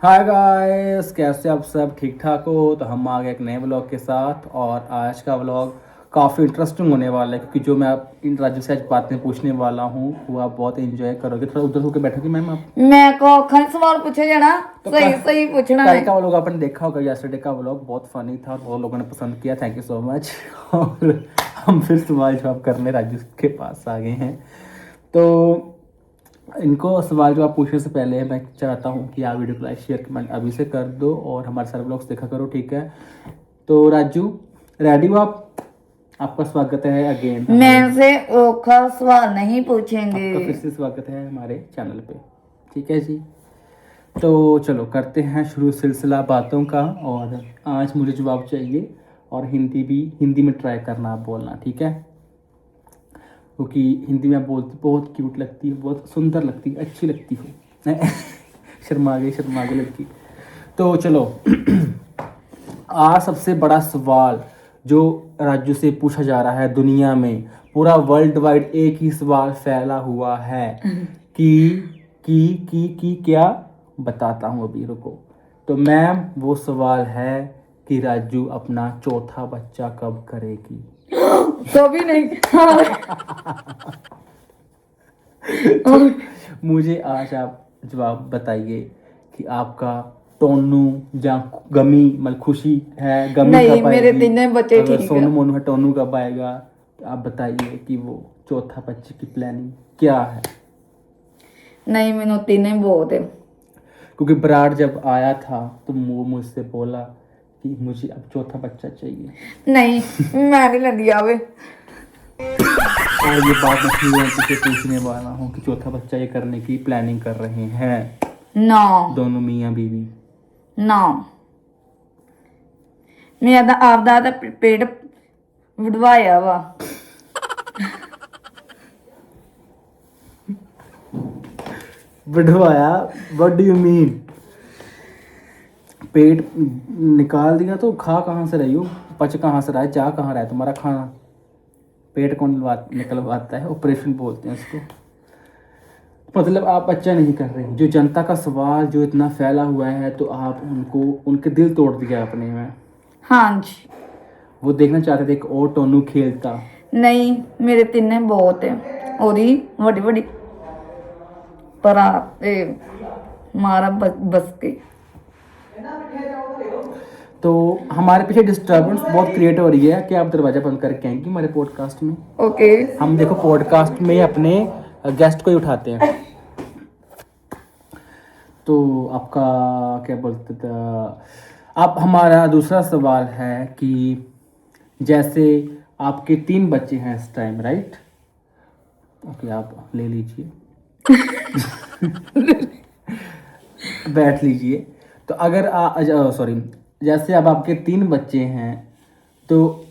Hi guys, कैसे आप सब ठीक ठाक हो। तो हम आ गए एक नए व्लॉग के साथ और आज का व्लॉग काफ़ी इंटरेस्टिंग होने वाला है क्योंकि जो मैं आप इन राज्यों से आज बातें पूछने वाला हूँ वो आप बहुत एंजॉय करोगे। थोड़ा उधर होकर बैठोगे मैम आप। मैं को अखर सवाल पूछे जाना। तो सही सही पूछना कल है। का व्लॉग आपने देखा होगा, यस्टरडे का व्लॉग बहुत फनी था और बहुत लोगों ने पसंद किया। Thank you so much. और हम फिर सवाल जवाब करने राजू के पास आ गए हैं। तो इनको सवाल जवाब पूछने से पहले मैं चाहता हूँ कि आप वीडियो को लाइक शेयर कमेंट अभी से कर दो और हमारे सारे ब्लॉग्स देखा करो, ठीक है। तो राजू, रेडी हो आप? आपका स्वागत है अगेन मैं से ओखा सवाल नहीं पूछेंगे। आपका फिर से स्वागत है हमारे चैनल पे, ठीक है जी। तो चलो करते हैं शुरू सिलसिला बातों का। और आज मुझे जवाब चाहिए और हिंदी में ट्राई करना, आप बोलना, ठीक है। क्योंकि हिंदी में आप बोलती बहुत क्यूट लगती है, बहुत सुंदर लगती है, अच्छी लगती हो। शर्मा गई लड़की। तो चलो आज सबसे बड़ा सवाल जो राज्य से पूछा जा रहा है दुनिया में, पूरा वर्ल्ड वाइड एक ही सवाल फैला हुआ है कि क्या, बताता हूँ अभी, रुको। तो मैम वो सवाल है कि राजू अपना चौथा बच्चा कब करेगी। कभी नहीं। तो मुझे आज आप जवाब बताइए कि आपका टोनू या गमी मतलब खुशी है, गमी नहीं, कब मेरे आएगी। तीनों बच्चे अगर ठीक है। सोनू मोनू है, टोनू कब आएगा। तो आप बताइए कि वो चौथा बच्चे की प्लानिंग क्या है। नहीं, मैंने तीनों बहुत है। क्योंकि बराड़ जब आया था तो वो मुझसे बोला कि मुझे अब चौथा बच्चा चाहिए। नहीं, मैं नहीं लगी आवे। और ये बात मैं फिर आंटी से पूछने वाला हूँ कि चौथा बच्चा ये करने की प्लानिंग कर रहे हैं नो दोनों मियाँ बीवी। नो, मैं आपदा पेट वडवाया वा। बढ़वाया? What do you mean? पेट निकाल दिया तो खा कहाँ से रही हो, पच कहाँ से रहा है, जा कहाँ रहा है तुम्हारा खाना। पेट कौन निकलवाता है? ऑपरेशन बोलते हैं उसको। मतलब आप बच्चा नहीं कर रहे। जो जनता का सवाल जो इतना फैला हुआ है तो आप उनको उनके दिल तोड़ दिया आपने में। हाँ जी। वो देखना चाहते थे एक और टोनू खेलता। नहीं, मेरे तीनों बहुत है और ही बड़ी बड़ी पर मारा बस के। तो हमारे पीछे डिस्टरबेंस बहुत क्रिएट हो रही है, क्या आप दरवाज़ा बंद करके आएंगी हमारे पॉडकास्ट में। ओके। हम देखो पॉडकास्ट में अपने गेस्ट को ही उठाते हैं। तो आपका क्या बोलते थे आप, हमारा दूसरा सवाल है कि जैसे आपके 3 बच्चे हैं इस टाइम, राइट। ओके, आप ले लीजिए। बैठ लीजिए। तो अगर सॉरी, जैसे अब आपके 3 बच्चे हैं तो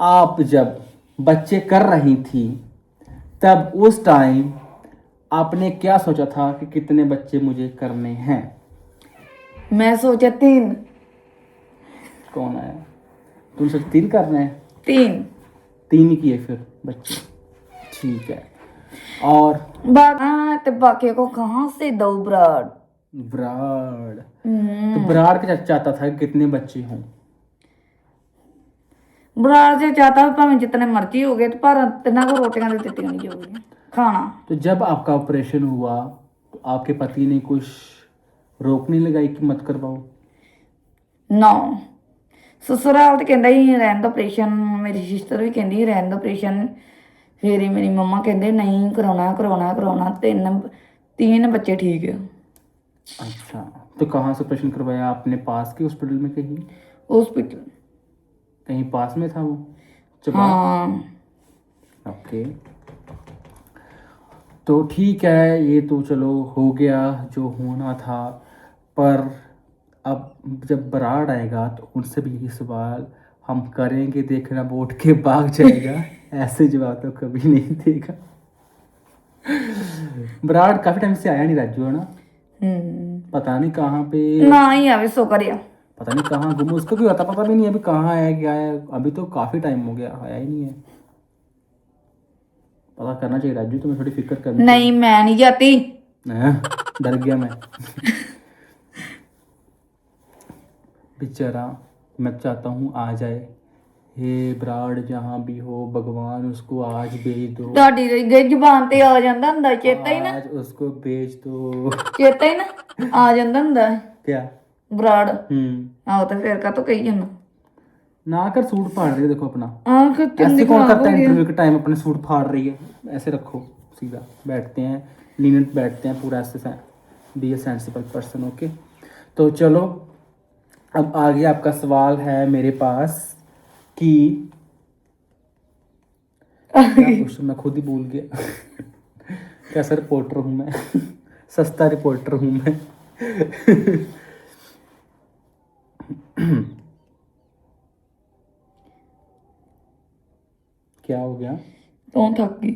आप जब बच्चे कर रही थी तब उस टाइम आपने क्या सोचा था कि कितने बच्चे मुझे करने हैं। मैं सोचा 3। कौन आया? तुम सिर्फ 3 करने हैं? 3 3 ही किए फिर बच्चे, ठीक है। और तो बाकी को कहाँ से दो ब्राड। ब्राड़, तो ब्राड़ क्या चाहता था कि कितने बच्चे हों। ब्राड से चाहता है भाਵੇਂ जितने मर्जी हो गए पर तिना को रोटियां दे देती नहीं होगी खाना। तो जब आपका ऑपरेशन हुआ तो आपके पति ने कुछ रोक नहीं लगाई कि मत करवाओ। नो, ससुराल तो कहता ही रहन दो ऑपरेशन, मेरी सिस्टर भी कहती रहन दो ऑपरेशन, फिर ही मेरी मम्मा कहते नहीं कराना कराना कराना। 3 बच्चे ठीक है। अच्छा, तो कहाँ से ऑपरेशन करवाया आपने? पास के हॉस्पिटल में कहीं? हॉस्पिटल। कहीं पास में था वो जवाब? हाँ। ओके, तो ठीक है, ये तो चलो हो गया जो होना था। पर अब जब बराड़ आएगा तो उनसे भी यही सवाल हम करेंगे, देखना वो उठ के भाग जाएगा। ऐसे जवाब तो कभी नहीं देगा। बराड़ काफी टाइम से आया नहीं राजू, है ना। पता नहीं कहाँ पे, ना ही आवे सो करिया। पता नहीं कहाँ गुम, उसको भी पता भी नहीं अभी कहाँ है क्या है। अभी तो काफी टाइम हो गया, आया ही नहीं है। पता करना चाहिए राजू, तुम्हें थोड़ी फिक्र करनी नहीं, मैं नहीं जाती। चाहिए। डर गया मैं। बेचारा, मैं चाहता हूँ आ जाए। हे ब्राड, जहाँ भी हो भगवान उसको आज भेज दो, ਤੁਹਾਡੀ ਜ਼ੁਬਾਨ ਤੇ ਆ ਜਾਂਦਾ ਹੁੰਦਾ ਚੇਤਾ ਹੀ ਨਾ आज उसको भेज दो। ਚੇਤਾ ਹੀ ਨਾ ਆ ਜਾਂਦਾ ਹੁੰਦਾ क्या? ਬਰਾੜ हम्म। ਆਹੋ ਤੇ ਫਿਰ ਕਾਹਤੋਂ ਕਹੀ ਜਾਂਦਾ ना कर, सूट फाड़ रही है देखो अपना। ਆਂਖ ऐसे ਚੰਦੀ कौन खराब करता हो है गया इंटरव्यू के टाइम अपने सूट फाड़ रही है? ऐसे रखो सीधा, बैठते हैं लीनेंट, बैठते हैं पूरा ऐसे। Be a sensible person. Okay, तो चलो अब आगे आपका सवाल है मेरे पास कि क्या क्वेश्चन मैं खुद ही भूल गया। कैसा रिपोर्टर हूँ मैं। सस्ता रिपोर्टर हूँ मैं। क्या हो गया? ਤੂੰ ਥੱਕ ਗਈ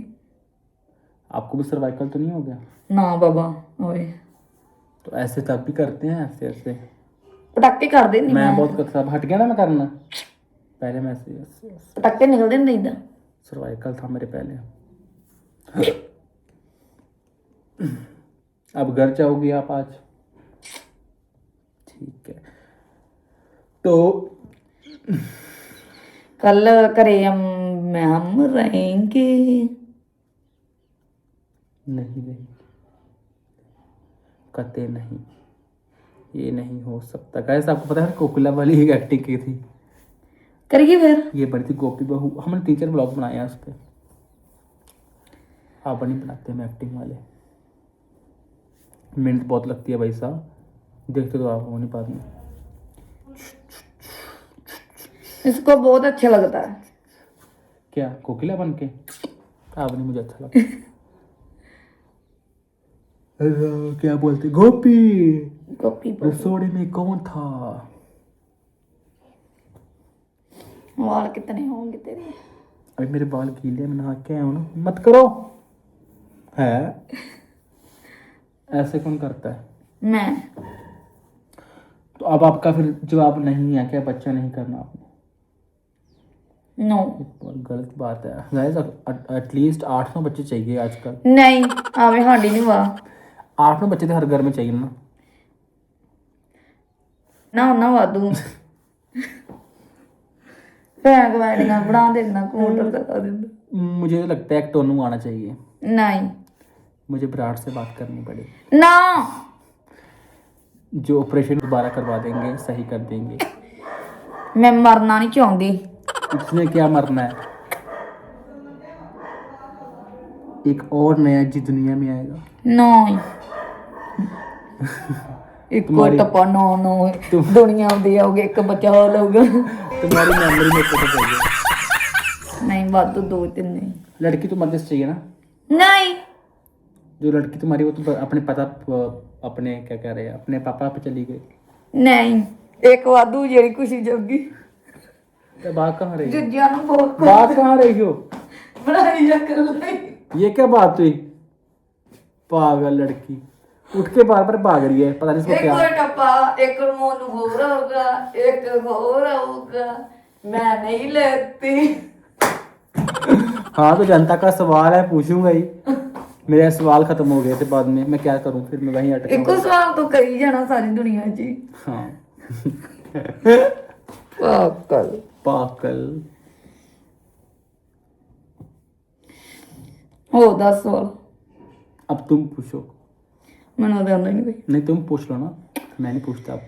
आपको भी सर्वाइकल तो नहीं हो गया? ਨਾ ਬਾਬਾ ਓਏ तो ऐसे तब भी करते हैं, ऐसे ऐसे। ਪਟਾਕੇ ਕਰਦੇ ਨਹੀਂ मैं बहुत करता, अब हट गया ना मैं करना। पहले मैं ऐसे ऐसे ऐसे। ਪਟਾਕੇ ਨਿਕਲਦੇ ਨਹੀਂ ਇਦਾਂ सर्वाइकल था मेरे पहले। अब घर जाओगी आप आज? ठीक है। तो ਕੱਲ ਘਰੇ हम रहेंगे नहीं नहीं, कते नहीं, ये नहीं हो सकता। गाइस आपको पता है कोकिला वाली एक एक्टिंग की थी, करिए फिर ये बनी थी गोपी बहू। हमने 3-4 ब्लॉग बनाए हैं उस पर। आप नहीं बनाते हम एक्टिंग वाले, मेहनत बहुत लगती है भाई साहब, देखते तो आप हो नहीं पाती। इसको बहुत अच्छा लगता है क्या कोकिला बन के? आप नहीं, मुझे अच्छा लगता। क्या बोलते, गोपी गोपी रसोड़े में कौन था? वाल कितने होंगे तेरे अभी मेरे बाल गीले, मैं नहा के आया हूँ ना। मत करो है, ऐसे कौन करता है? मैं तो अब आपका फिर जवाब नहीं है क्या? बच्चा नहीं करना आपने? नो बहुत गलत बात है गाइस। एटलीस्ट 8-9 बच्चे चाहिए आजकल। नहीं आवे हाडी नहीं वा 8-9 बच्चे तो हर घर में चाहिए ना। ना ना वादू भैन वाड़ियां बना देना कंप्यूटर लगा देना। मुझे तो लगता है एक टोनू आना चाहिए। नहीं मुझे विराट से बात करनी पड़ेगी, ना जो ऑपरेशन दोबारा करवा देंगे, सही कर देंगे। मैं मरना नहीं चाहती। इसने क्या मरना है? एक और नया जी दुनिया में आएगा। नहीं एक तुम्हारी- टप्पा नो नो दुनिया दी आओगे एक बचा लोगे तुम्हारी मेमोरी में तो चाहिए। नहीं बात तो 2-3 नहीं लड़की तो मदद चाहिए ना। नहीं जो लड़की तुम्हारी, वो तो अपने पता, अपने क्या कह रहे हैं, अपने पापा पे चली गई। नहीं एक वादू जेड़ी खुशी जोगी तो बात कहाँ रही? जुजिया नु बहुत बात कहाँ रही हो? बनाई जा कर ली ये क्या बात हुई? पागल लड़की उठ के बार बार भाग रही है, पता नहीं इसको एक क्या। और टप्पा एक और मोनू हो होगा एक हो होगा मैं नहीं लेती। हाँ तो जनता का सवाल है, पूछूंगा ही। मेरे सवाल खत्म हो गए थे बाद में, मैं क्या करूं फिर, मैं वहीं अटका एक हूं। सवाल तो कही जाना सारी दुनिया जी। हाँ पागल पागल। हो 10 सवाल अब तुम पूछो। मैंने तो आंदा नहीं कोई। नहीं तुम पूछ लो ना, मैं नहीं पूछता। अब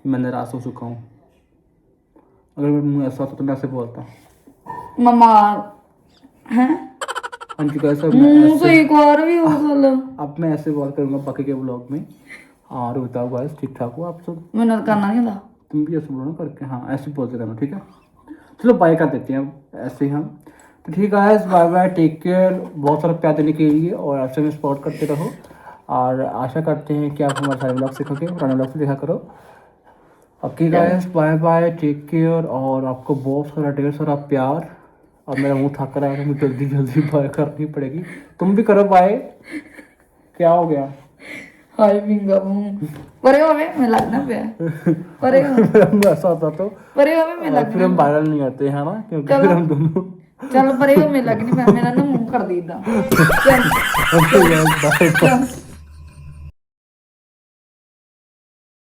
मैं नाराज हो चुका हूँ। अगर मेरा मुंह ऐसा होता तो मैं ऐसे बोलता। मम्मा हैं अंकित कैसा मुंह से एक बार भी हो सकता। अब मैं ऐसे बात करूंगा बाकी के ब्लॉग में। और बताओ गाइस, ठीक ठाक हो आप सब? मैंने तो करना नहीं था। तुम भी ऐसे बोलो ना करके, हाँ ऐसे बोलते रहना, ठीक है? चलो बाय कर देते हैं अब ऐसे ही हम। तो ठीक है, बाय बाय, टेक केयर। बहुत सारा प्यार देने के लिए और ऐसे में सपोर्ट करते रहो। और आशा करते हैं कि आप हमारे सारे ब्लॉग सीखोगे, पुराने ब्लॉग से देखा करो। Okay guys, bye bye, take care. और आपको बहुत सारा ढेर सारा प्यार। और मेरा मुंह थक रहा है, मुझे जल्दी जल्दी बाय करनी पड़ेगी। तुम भी करो बाय। क्या हो गया? हाय बिंगा मुंह परे होवे मैं लगना पे परे ऐसा होता तो परे होवे मैं और फिर हम वायरल नहीं होते हैं ना, क्योंकि फिर हम दोनों चल परे हो मैं लगनी मैं मेरा ना मुंह कर दी दा बाय बाय।